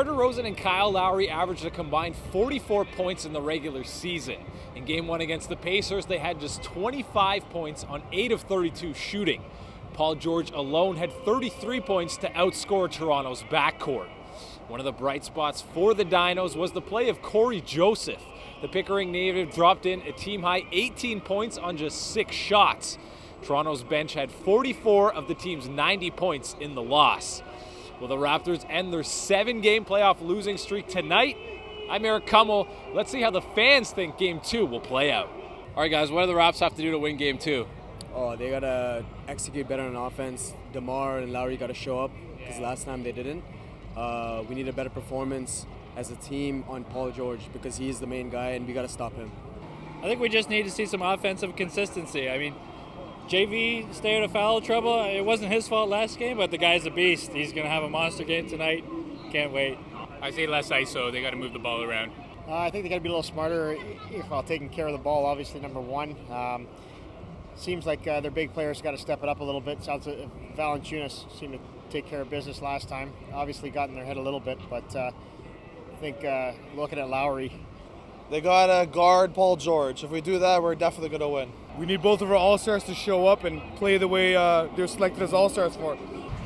DeMar DeRozan and Kyle Lowry averaged a combined 44 points in the regular season. In Game 1 against the Pacers, they had just 25 points on 8 of 32 shooting. Paul George alone had 33 points to outscore Toronto's backcourt. One of the bright spots for the Dinos was the play of Corey Joseph. The Pickering native dropped in a team-high 18 points on just 6 shots. Toronto's bench had 44 of the team's 90 points in the loss. Will the Raptors end their 7-game playoff losing streak tonight? I'm Eric Kummel. Let's see how the fans think Game 2 will play out. All right, guys, what do the Raps have to do to win Game 2? Oh, they got to execute better on offense. DeMar and Lowry got to show up because last time they didn't. We need a better performance as a team on Paul George because he's the main guy and we got to stop him. I think we just need to see some offensive consistency. I mean, JV stayed out of foul trouble. It wasn't his fault last game, but the guy's a beast. He's going to have a monster game tonight. Can't wait. I say less ISO. They got to move the ball around. I think they got to be a little smarter while taking care of the ball, obviously, number one. Seems like their big players got to step it up a little bit. Sounds like Valanciunas seemed to take care of business last time. Obviously got in their head a little bit, but I think looking at Lowry. They got to guard Paul George. If we do that, we're definitely going to win. We need both of our All-Stars to show up and play the way they're selected as All-Stars for.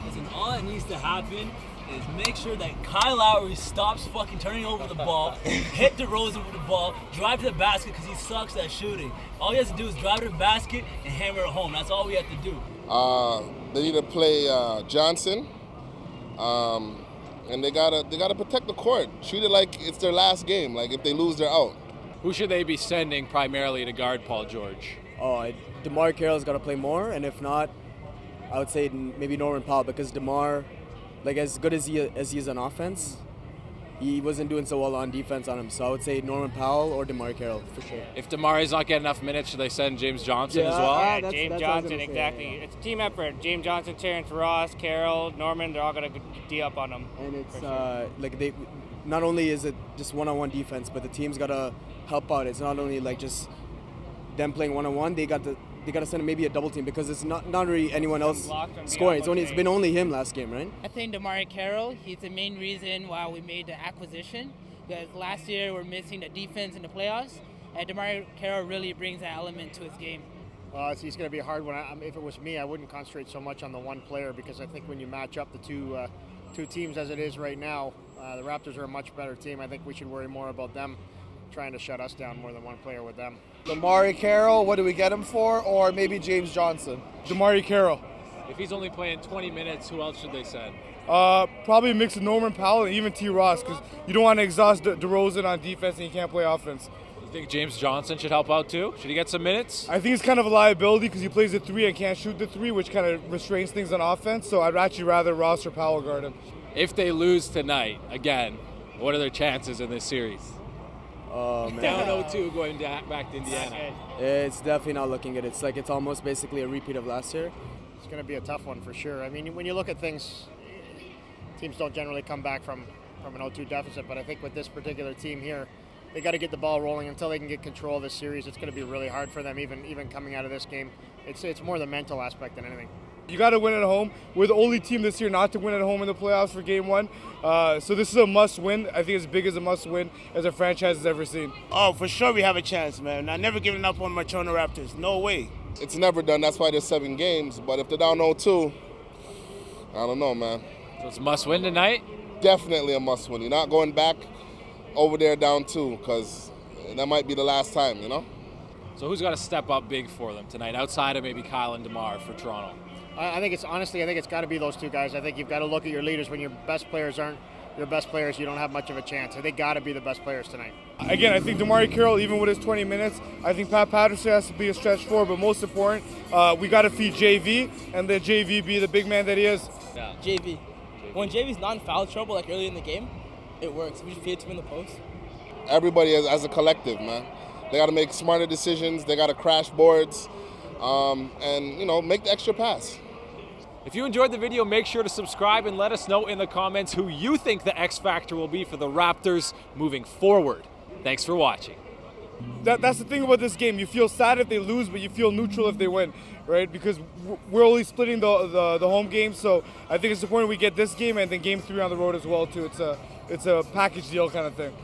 Listen, all that needs to happen is make sure that Kyle Lowry stops fucking turning over the ball, hit DeRozan with the ball, drive to the basket because he sucks at shooting. All he has to do is drive to the basket and hammer it home. That's all we have to do. They need to play Johnson, and they gotta protect the court. Treat it like it's their last game. Like if they lose, they're out. Who should they be sending primarily to guard Paul George? Oh, DeMar Carroll's got to play more, and if not, I would say maybe Norman Powell because DeMar, like as good as he is on offense, he wasn't doing so well on defense on him. So I would say Norman Powell or DeMar Carroll for sure. If DeMar is not getting enough minutes, should they send James Johnson as well? Yeah, James Johnson, exactly. Yeah. It's a team effort. James Johnson, Terrence Ross, Carroll, Norman, they're all going to D up on them. And it's like they, not only is it just one-on-one defense, but the team's got to help out. It's not only like just them playing one-on-one. They got to send maybe a double team because it's not really anyone else scoring. It's been only him last game, right? I think DeMar Carroll, he's the main reason why we made the acquisition. Because last year we're missing the defense in the playoffs, and DeMar Carroll really brings that element to his game. Well, he's going to be a hard one. If it was me, I wouldn't concentrate so much on the one player because I think when you match up the two teams as it is right now, the Raptors are a much better team. I think we should worry more about them trying to shut us down more than one player with them. DeMar Carroll, what do we get him for? Or maybe James Johnson? DeMar Carroll. If he's only playing 20 minutes, who else should they send? Probably a mix of Norman Powell and even T. Ross because you don't want to exhaust DeRozan on defense and he can't play offense. You think James Johnson should help out too? Should he get some minutes? I think it's kind of a liability because he plays the 3 and can't shoot the 3, which kind of restrains things on offense. So I'd actually rather Ross or Powell guard him. If they lose tonight, again, what are their chances in this series? Oh, man. Down 0-2 going back to Indiana. It's definitely not looking good. It's almost basically a repeat of last year. It's going to be a tough one for sure. I mean, when you look at things, teams don't generally come back from an 0-2 deficit, but I think with this particular team here, they got to get the ball rolling until they can get control of this series. It's going to be really hard for them, even coming out of this game. It's more the mental aspect than anything. You got to win at home. We're the only team this year not to win at home in the playoffs for Game 1. So this is a must-win. I think as big as a must-win as a franchise has ever seen. Oh, for sure we have a chance, man. I've never given up on my Toronto Raptors. No way. It's never done. That's why there's 7 games. But if they're down 0-2, I don't know, man. So it's must-win tonight? Definitely a must-win. You're not going back over there down 2 because that might be the last time, you know? So who's got to step up big for them tonight, outside of maybe Kyle and DeMar for Toronto? I think it's got to be those two guys. I think you've got to look at your leaders. When your best players aren't your best players, you don't have much of a chance. They got to be the best players tonight. Again, I think DeMar Carroll, even with his 20 minutes, I think Pat Patterson has to be a stretch forward, but most important, we got to feed JV, and then JV be the big man that he is. Yeah. JV. When JV's not in foul trouble, like early in the game, it works. We just feed it to him in the post. Everybody as a collective, man. They got to make smarter decisions. They got to crash boards, and make the extra pass. If you enjoyed the video, make sure to subscribe and let us know in the comments who you think the X factor will be for the Raptors moving forward. Thanks for watching. that's the thing about this game. You feel sad if they lose, but you feel neutral if they win, right? Because we're only splitting the home game, so I think it's important we get this game and then game 3 on the road as well too. It's a package deal kind of thing.